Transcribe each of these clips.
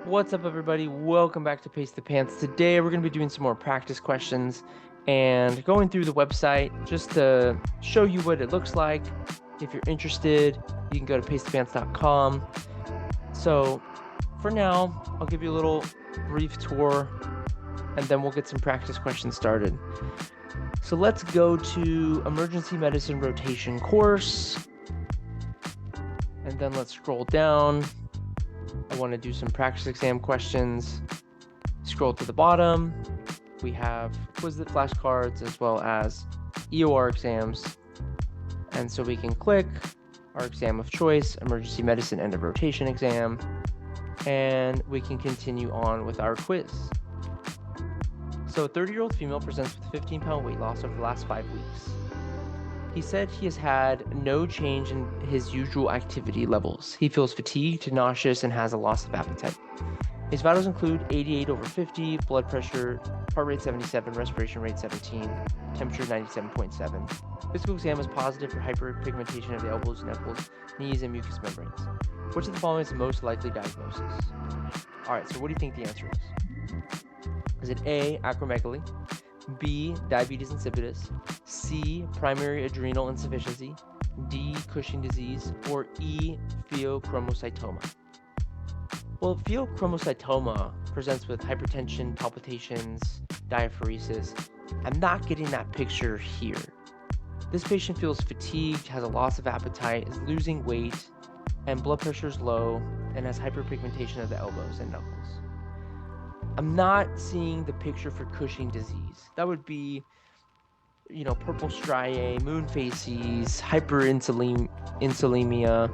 What's up, everybody? Welcome back to Pace the Pants. Today, we're going to be doing some more practice questions and going through the website just to show you what it looks like. If you're interested, you can go to pacethepants.com. So for now, I'll give you a little brief tour and then we'll get some practice questions started. So let's go to Emergency Medicine Rotation course. And then let's scroll down. I want to do some practice exam questions. Scroll to the bottom. We have Quizlet flashcards as well as EOR exams. And so we can click our exam of choice, emergency medicine end of rotation exam, and we can continue on with our quiz. So a 30-year-old female presents with 15-pound weight loss over the last 5 weeks. He said he has had no change in his usual activity levels. He feels fatigued, nauseous, and has a loss of appetite. His vitals include 88/50, blood pressure, heart rate 77, respiration rate 17, temperature 97.7. Physical exam is positive for hyperpigmentation of the elbows, knuckles, knees, and mucous membranes. Which of the following is the most likely diagnosis? All right, so what do you think the answer is? Is it A, acromegaly, B, diabetes insipidus, C, primary adrenal insufficiency, D, Cushing disease, or E, pheochromocytoma? Well, pheochromocytoma presents with hypertension, palpitations, diaphoresis. I'm not getting that picture here. This patient feels fatigued, has a loss of appetite, is losing weight, and blood pressure is low, and has hyperpigmentation of the elbows and knuckles. I'm not seeing the picture for Cushing disease. That would be, purple striae, moon phases, hyperinsulinemia,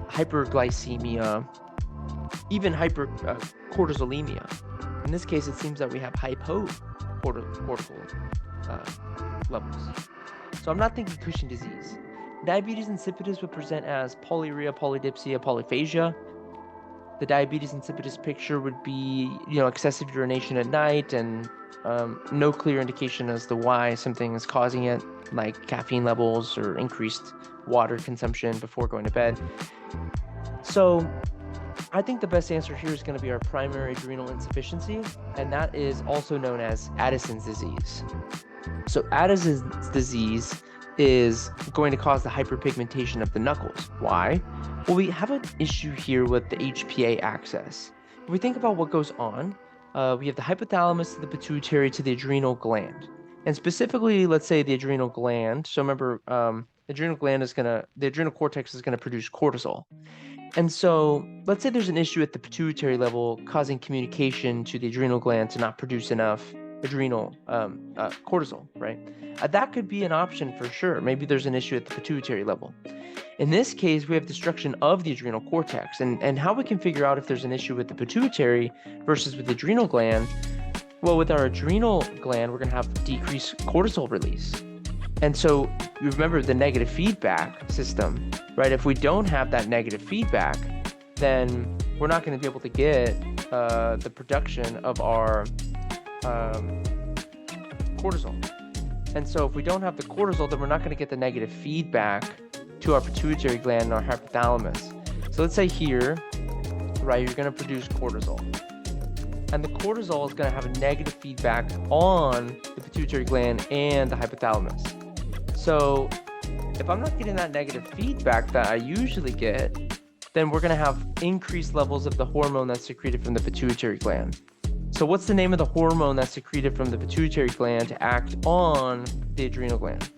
hyperglycemia, even hypercortisolemia. In this case, it seems that we have hypocortical levels. So I'm not thinking Cushing disease. Diabetes insipidus would present as polyuria, polydipsia, polyphagia. The diabetes insipidus picture would be, excessive urination at night and no clear indication as to why something is causing it, like caffeine levels or increased water consumption before going to bed. So I think the best answer here is going to be our primary adrenal insufficiency, and that is also known as Addison's disease. So Addison's disease is going to cause the hyperpigmentation of the knuckles. Why? Well, we have an issue here with the HPA axis. If we think about what goes on, we have the hypothalamus to the pituitary to the adrenal gland. And specifically, let's say the adrenal gland. So remember, the adrenal cortex is going to produce cortisol. And so let's say there's an issue at the pituitary level causing communication to the adrenal gland to not produce enough adrenal cortisol, right? That could be an option for sure. Maybe there's an issue at the pituitary level. In this case, we have destruction of the adrenal cortex, and how we can figure out if there's an issue with the pituitary versus with the adrenal gland. Well, with our adrenal gland, we're going to have decreased cortisol release. And so you remember the negative feedback system, right? If we don't have that negative feedback, then we're not going to be able to get the production of our cortisol. And so if we don't have the cortisol, then we're not going to get the negative feedback to our pituitary gland and our hypothalamus. So let's say here, right, you're going to produce cortisol. And the cortisol is going to have a negative feedback on the pituitary gland and the hypothalamus. So if I'm not getting that negative feedback that I usually get, then we're going to have increased levels of the hormone that's secreted from the pituitary gland. So what's the name of the hormone that's secreted from the pituitary gland to act on the adrenal gland?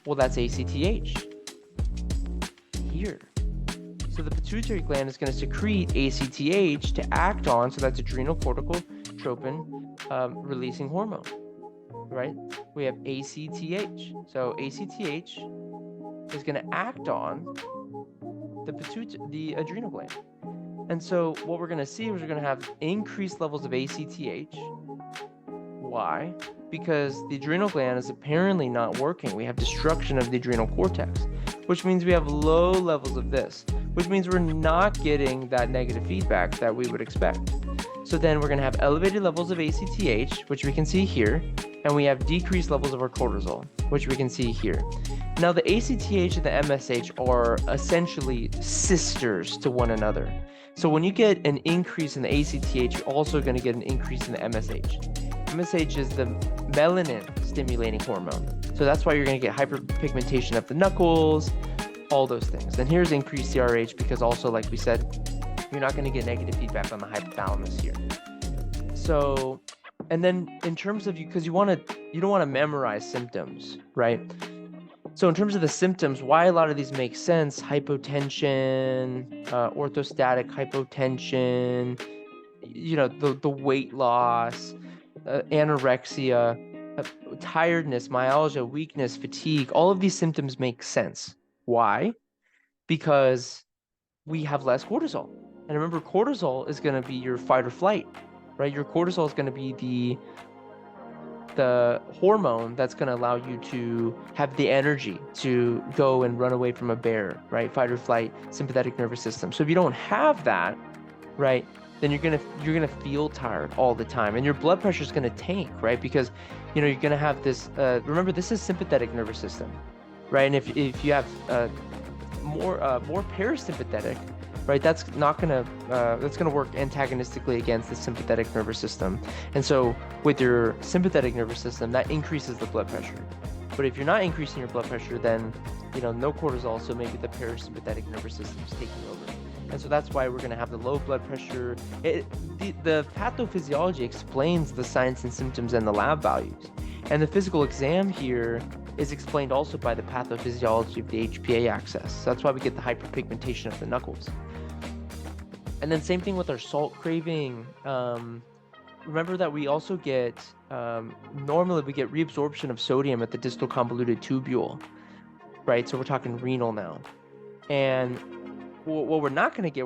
Well, that's ACTH. Here. So the pituitary gland is going to secrete ACTH to act on, so that's adrenal corticotropin releasing hormone, right? We have ACTH. So ACTH is going to act on the adrenal gland. And so what we're going to see is we're going to have increased levels of ACTH. Why? Because the adrenal gland is apparently not working. We have destruction of the adrenal cortex, which means we have low levels of this, which means we're not getting that negative feedback that we would expect. So then we're going to have elevated levels of ACTH, which we can see here, and we have decreased levels of our cortisol, which we can see here. Now, the ACTH and the MSH are essentially sisters to one another. So when you get an increase in the ACTH, you're also going to get an increase in the MSH. MSH is the melanin stimulating hormone. So that's why you're going to get hyperpigmentation of the knuckles, all those things. And here's increased CRH because also, like we said, you're not going to get negative feedback on the hypothalamus here. So, and then in terms of you don't want to memorize symptoms, right? So in terms of the symptoms, why a lot of these make sense: hypotension, orthostatic hypotension, the weight loss, anorexia, tiredness, myalgia, weakness, fatigue, all of these symptoms make sense. Why? Because we have less cortisol. And remember, cortisol is going to be your fight or flight, right? Your cortisol is going to be the hormone that's going to allow you to have the energy to go and run away from a bear, right? Fight or flight, sympathetic nervous system. So if you don't have that, right, then you're gonna feel tired all the time, and your blood pressure is gonna tank, right? Because you're gonna have this. Remember, this is sympathetic nervous system, right? And if you have more parasympathetic, right, that's gonna work antagonistically against the sympathetic nervous system. And so with your sympathetic nervous system, that increases the blood pressure. But if you're not increasing your blood pressure, then no cortisol, so maybe the parasympathetic nervous system is taking over. And so that's why we're going to have the low blood pressure. The pathophysiology explains the signs and symptoms and the lab values. And the physical exam here is explained also by the pathophysiology of the HPA axis. So that's why we get the hyperpigmentation of the knuckles. And then same thing with our salt craving. Remember that we also get, normally we get reabsorption of sodium at the distal convoluted tubule, right? So we're talking renal now. And what we're not going to get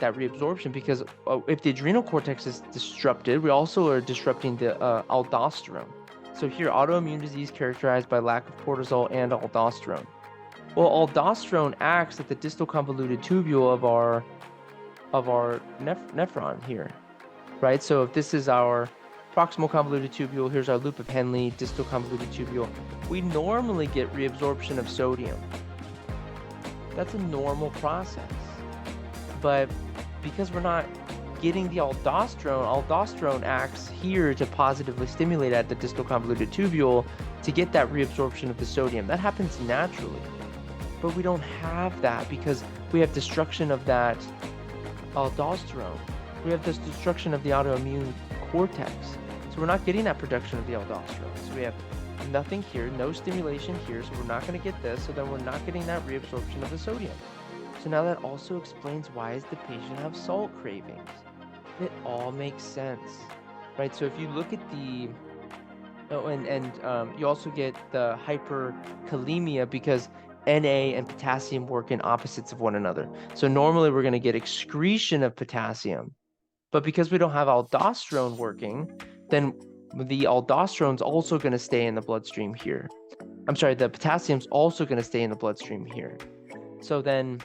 that reabsorption, because if the adrenal cortex is disrupted, we also are disrupting the aldosterone. So here, autoimmune disease characterized by lack of cortisol and aldosterone. Well, aldosterone acts at the distal convoluted tubule of our nephron here, right? So if this is our proximal convoluted tubule, here's our loop of Henle, distal convoluted tubule, we normally get reabsorption of sodium. That's a normal process. But because we're not getting the aldosterone acts here to positively stimulate at the distal convoluted tubule to get that reabsorption of the sodium. That happens naturally. But we don't have that because we have destruction of that aldosterone. We have this destruction of the autoimmune cortex. So we're not getting that production of the aldosterone. So we have nothing here, no stimulation here, so we're not going to get this, so then we're not getting that reabsorption of the sodium. So now that also explains why does the patient have salt cravings. It all makes sense, right? So if you look at the, you also get the hyperkalemia because Na and potassium work in opposites of one another. So normally we're going to get excretion of potassium, but because we don't have aldosterone working, then the aldosterone's also going to stay in the bloodstream here. I'm sorry, the potassium's also going to stay in the bloodstream here. So then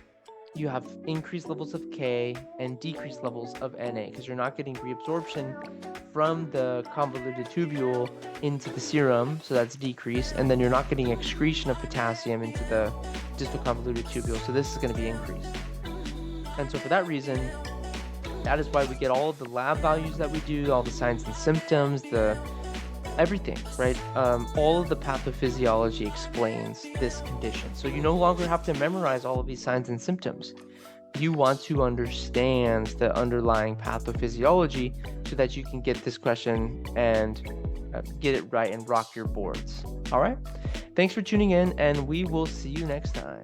you have increased levels of K and decreased levels of Na because you're not getting reabsorption from the convoluted tubule into the serum, so that's decreased, and then you're not getting excretion of potassium into the distal convoluted tubule, so this is going to be increased. And so for that reason, that is why we get all of the lab values that we do, all the signs and symptoms, everything, right? All of the pathophysiology explains this condition. So you no longer have to memorize all of these signs and symptoms. You want to understand the underlying pathophysiology so that you can get this question and get it right and rock your boards. All right? Thanks for tuning in, and we will see you next time.